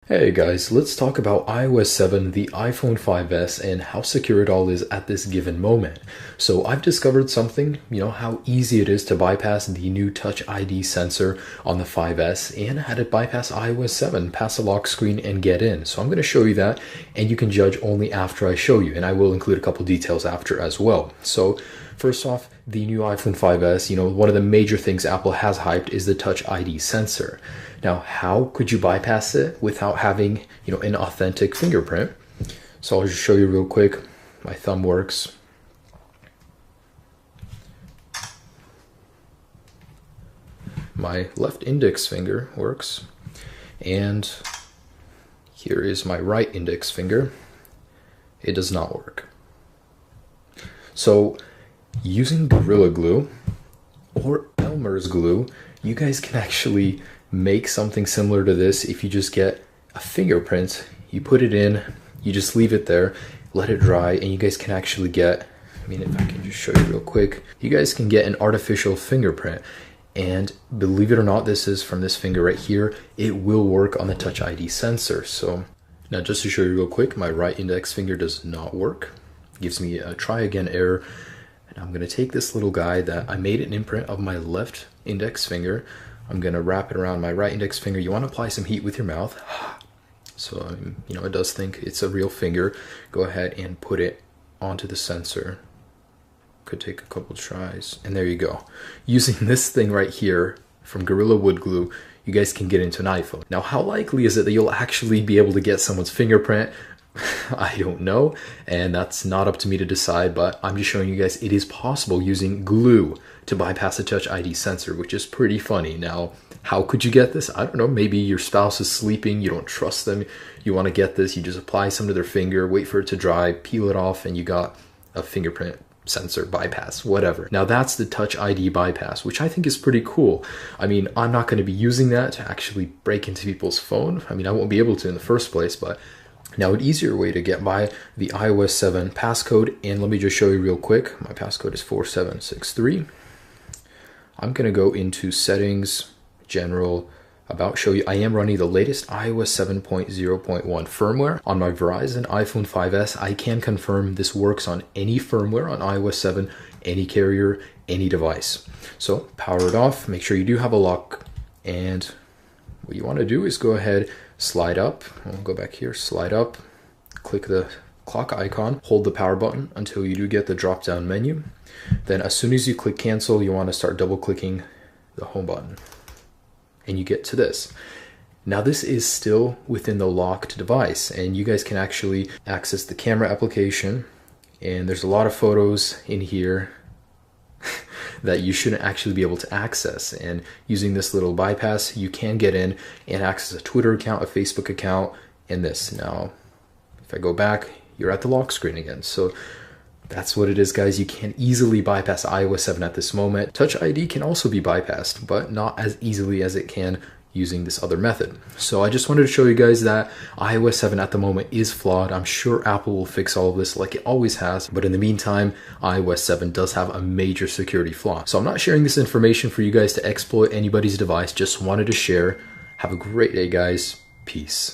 Hey guys, let's talk about iOS 7, the iPhone 5S, and how secure it all is at this given moment. So I've discovered something, how easy it is to bypass the new Touch ID sensor on the 5S and how to bypass iOS 7, pass a lock screen and get in. So I'm going to show you that, and you can judge only after I show you, and I will include a couple details after as well. So first off, the new iPhone 5S, one of the major things Apple has hyped is the Touch ID sensor. Now, how could you bypass it without having, an authentic fingerprint? So I'll just show you real quick. My thumb works. My left index finger works. And here is my right index finger. It does not work. So using Gorilla Glue or Elmer's glue, you guys can actually make something similar to this. If you just get a fingerprint, you put it in, you just leave it there, let it dry, and you guys can actually get, if I can just show you real quick, you guys can get an artificial fingerprint. And believe it or not, this is from this finger right here. It will work on the Touch ID sensor. So now just to show you real quick, my right index finger does not work. It gives me a try again error. And I'm gonna take this little guy that I made an imprint of my left index finger. I'm gonna wrap it around my right index finger. You wanna apply some heat with your mouth. So, it does think it's a real finger. Go ahead and put it onto the sensor. Could take a couple tries. And there you go. Using this thing right here from Gorilla Wood Glue, you guys can get into an iPhone. Now, how likely is it that you'll actually be able to get someone's fingerprint? I don't know, and that's not up to me to decide, but I'm just showing you guys it is possible using glue to bypass the Touch ID sensor, which is pretty funny. Now, how could you get this? I don't know, maybe your spouse is sleeping, you don't trust them, you want to get this, you just apply some to their finger, wait for it to dry, peel it off, and you got a fingerprint sensor bypass, whatever. Now that's the Touch ID bypass, which I think is pretty cool. I'm not going to be using that to actually break into people's phone. I won't be able to in the first place, but now, an easier way to get by the iOS 7 passcode, and let me just show you real quick. My passcode is 4763. I'm going to go into settings, general, about, show you I am running the latest iOS 7.0.1 firmware on my Verizon iPhone 5S. I can confirm this works on any firmware on iOS 7, any carrier, any device. So power it off, make sure you do have a lock, and what you want to do is go ahead, slide up, I'll go back here, slide up, click the clock icon, hold the power button until you do get the drop down menu. Then as soon as you click cancel, you want to start double clicking the home button and you get to this. Now this is still within the locked device and you guys can actually access the camera application, and there's a lot of photos in here that you shouldn't actually be able to access. And using this little bypass, you can get in and access a Twitter account, a Facebook account, and this. Now, if I go back, you're at the lock screen again. So that's what it is, guys. You can easily bypass iOS 7 at this moment. Touch ID can also be bypassed, but not as easily as it can using this other method. So I just wanted to show you guys that iOS 7 at the moment is flawed. I'm sure Apple will fix all of this like it always has, but in the meantime, iOS 7 does have a major security flaw. So I'm not sharing this information for you guys to exploit anybody's device, just wanted to share. Have a great day, guys. Peace.